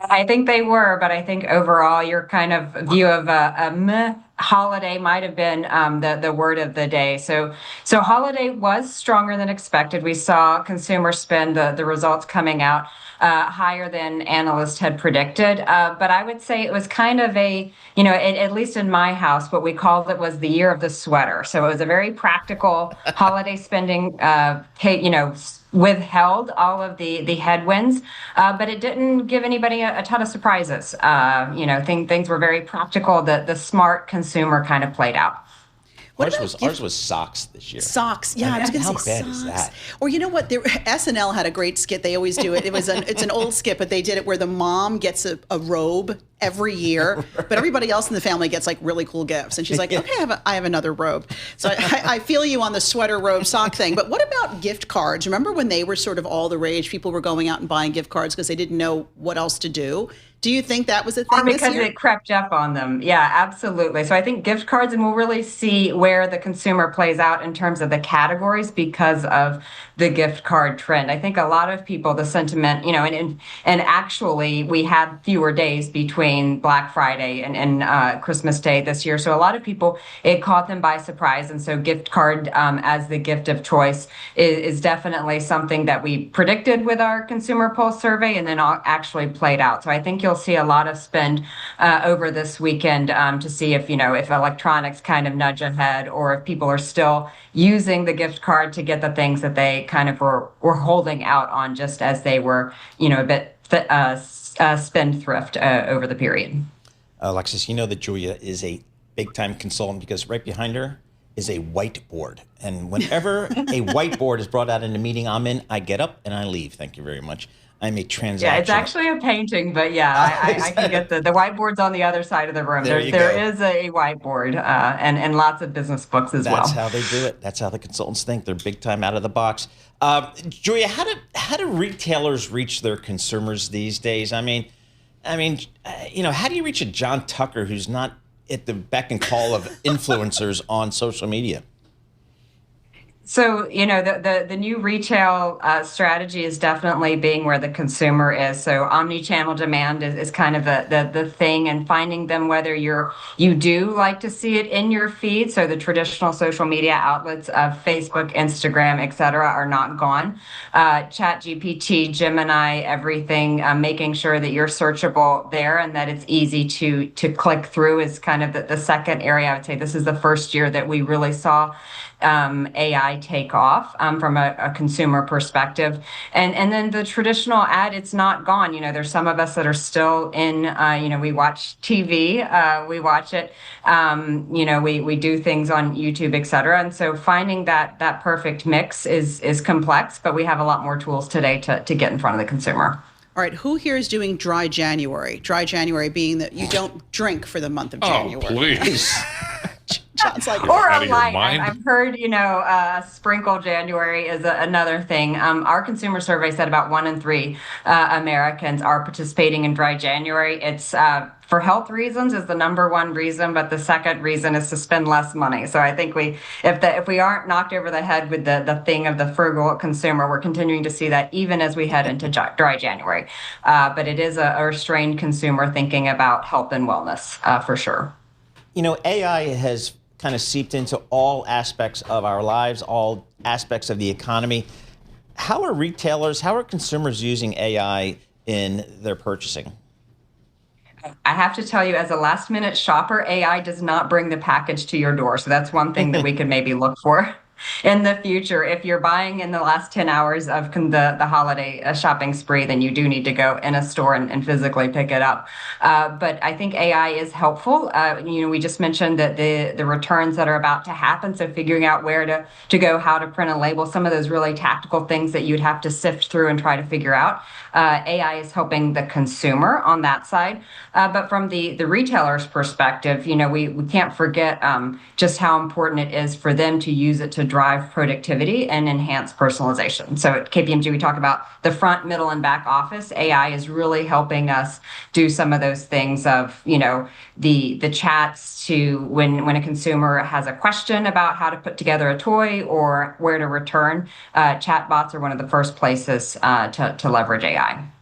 I think they were, but I think overall your kind of view of a meh holiday might have been the word of the day. So holiday was stronger than expected. We saw consumer spend, the results coming out higher than analysts had predicted. But I would say it was kind of at least in my house, what we called it was the year of the sweater. So it was a very practical holiday spending, withheld all of the headwinds, but it didn't give anybody a ton of surprises. Things were very practical. The smart consumer kind of played out. What Ours about was ours was socks this year. socks? Yeah, I was going How to say bad is socks. that? Or you know what? SNL had a great skit. They always do it. It's an old skit, but they did it where the mom gets a robe every year, but everybody else in the family gets like really cool gifts, and she's like, "Okay, I have another robe." So I feel you on the sweater, robe, sock thing. But what about gift cards? Remember when they were sort of all the rage? People were going out and buying gift cards because they didn't know what else to do. Do you think that was a Or thing this because year? it crept up on them. Yeah, absolutely. So I think gift cards, and we'll really see where the consumer plays out in terms of the categories because of the gift card trend. I think a lot of people, the sentiment, and actually we had fewer days between Black Friday and Christmas Day this year. So a lot of people, it caught them by surprise. And so gift card as the gift of choice is definitely something that we predicted with our consumer pulse survey and then actually played out. So I think you'll see a lot of spend over this weekend to see if electronics kind of nudge ahead or if people are still using the gift card to get the things that they kind of were holding out on just as they were a bit spendthrift over the period. Alexis, you know that Julia is a big time consultant because right behind her is a whiteboard. And whenever a whiteboard is brought out in a meeting I'm in, I get up and I leave. Thank you very much. I'm a Yeah, it's transaction. actually a painting, but yeah, I can get the whiteboard's on the other side of the room. There There you there go. is a whiteboard and lots of business books as That's well. how they do it. That's how the consultants think. They're big time out of the box. Julia, how do retailers reach their consumers these days? How do you reach a John Tucker who's not at the beck and call of influencers on social media? So, the new retail strategy is definitely being where the consumer is. So, omni-channel demand is kind of the thing, and finding them whether you do like to see it in your feed. So, the traditional social media outlets of Facebook, Instagram, et cetera, are not gone. Chat GPT, Gemini, everything, making sure that you're searchable there and that it's easy to click through is kind of the second area. I would say this is the first year that we really saw AI take off from a consumer perspective. And then the traditional ad, it's not gone. There's some of us that are still in, we watch TV, we watch it, we do things on YouTube, et cetera. And so finding that perfect mix is complex, but we have a lot more tools today to get in front of the consumer. All right, who here is doing dry January? Dry January being that you don't drink for the month of Oh, January. please. John's like, Or Out a of your light. mind? I've heard, sprinkle January is another thing. Our consumer survey said about 1 in 3 Americans are participating in dry January. It's for health reasons is the number one reason, but the second reason is to spend less money. So I think if we aren't knocked over the head with the thing of the frugal consumer, we're continuing to see that even as we head into dry January. But it is a restrained consumer thinking about health and wellness for sure. AI has kind of seeped into all aspects of our lives, all aspects of the economy. How are consumers using AI in their purchasing? I have to tell you, as a last minute shopper, AI does not bring the package to your door. So that's one thing that we could maybe look for in the future. If you're buying in the last 10 hours of the holiday shopping spree, then you do need to go in a store and physically pick it up. But I think AI is helpful. We just mentioned that the returns that are about to happen. So figuring out where to go, how to print a label, some of those really tactical things that you'd have to sift through and try to figure out. AI is helping the consumer on that side. But from the retailer's perspective, we can't forget just how important it is for them to use it to drive productivity and enhance personalization. So at KPMG, we talk about the front, middle, and back office. AI is really helping us do some of those things of, the chats to when a consumer has a question about how to put together a toy or where to return. Chatbots are one of the first places to leverage AI.